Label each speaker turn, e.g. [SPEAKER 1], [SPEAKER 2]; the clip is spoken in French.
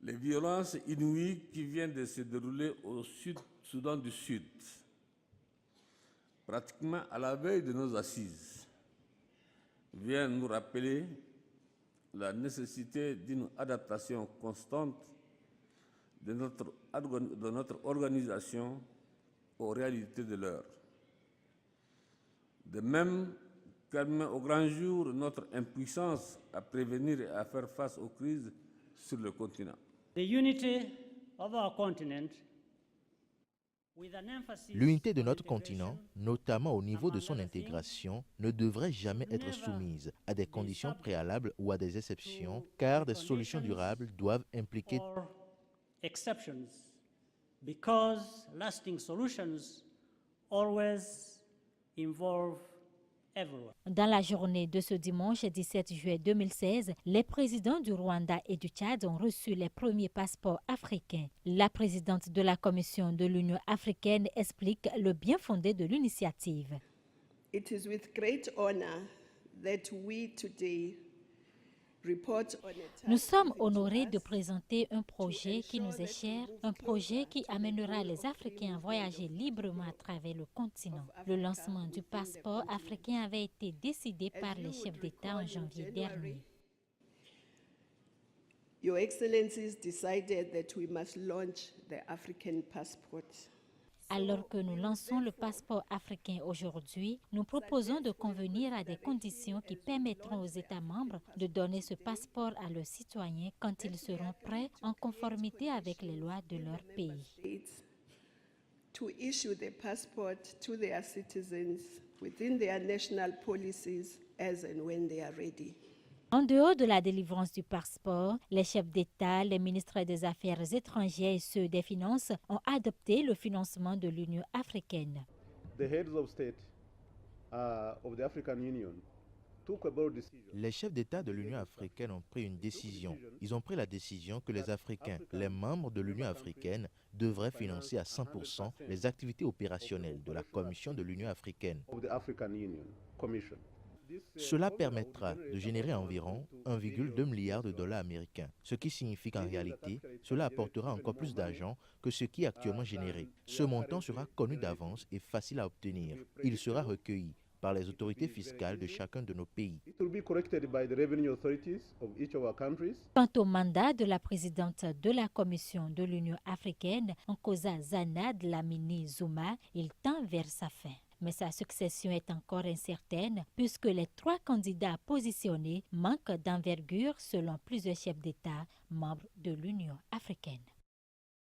[SPEAKER 1] Les violences inouïes qui viennent de se dérouler au Soudan du Sud, pratiquement à la veille de nos assises, viennent nous rappeler la nécessité d'une adaptation constante de notre organisation aux réalités de l'heure. De même qu'elle met au grand jour notre impuissance à prévenir et à faire face aux crises sur le continent.
[SPEAKER 2] L'unité de notre continent, notamment au niveau de son intégration, ne devrait jamais être soumise à des conditions préalables ou à des exceptions, car des solutions durables doivent impliquer
[SPEAKER 3] exceptions, because lasting solutions always involve everyone.
[SPEAKER 4] Dans la journée de ce dimanche 17 juillet 2016, les présidents du Rwanda et du Tchad ont reçu les premiers passeports africains. La présidente de la Commission de l'Union africaine explique le bien fondé de l'initiative.
[SPEAKER 5] It is with great honor that we today
[SPEAKER 4] Nous sommes honorés de présenter un projet qui nous est cher, un projet qui amènera les Africains à voyager librement à travers le continent. Le lancement du passeport africain avait été décidé par les chefs d'État en janvier dernier.
[SPEAKER 5] Your Excellencies decided that we must launch the African passport.
[SPEAKER 4] Alors que nous lançons le passeport africain aujourd'hui, nous proposons de convenir à des conditions qui permettront aux États membres de donner ce passeport à leurs citoyens quand ils seront prêts en conformité avec les lois de leur pays.
[SPEAKER 5] To issue the passport to their citizens within their national policies as and when they are ready.
[SPEAKER 4] En dehors de la délivrance du passeport, les chefs d'État, les ministres des Affaires étrangères et ceux des Finances ont adopté le financement de l'Union africaine.
[SPEAKER 2] Les chefs d'État de l'Union africaine ont pris une décision. Ils ont pris la décision que les Africains, les membres de l'Union africaine, devraient financer à 100% les activités opérationnelles de la Commission de l'Union africaine. Cela permettra de générer environ 1,2 milliard de dollars américains, ce qui signifie qu'en réalité, cela apportera encore plus d'argent que ce qui est actuellement généré. Ce montant sera connu d'avance et facile à obtenir. Il sera recueilli par les autorités fiscales de chacun de nos pays.
[SPEAKER 4] Quant au mandat de la présidente de la Commission de l'Union africaine, Nkosazana Dlamini Zuma, il tend vers sa fin. Mais sa succession est encore incertaine puisque les 3 candidats positionnés manquent d'envergure selon plusieurs chefs d'État membres de l'Union africaine.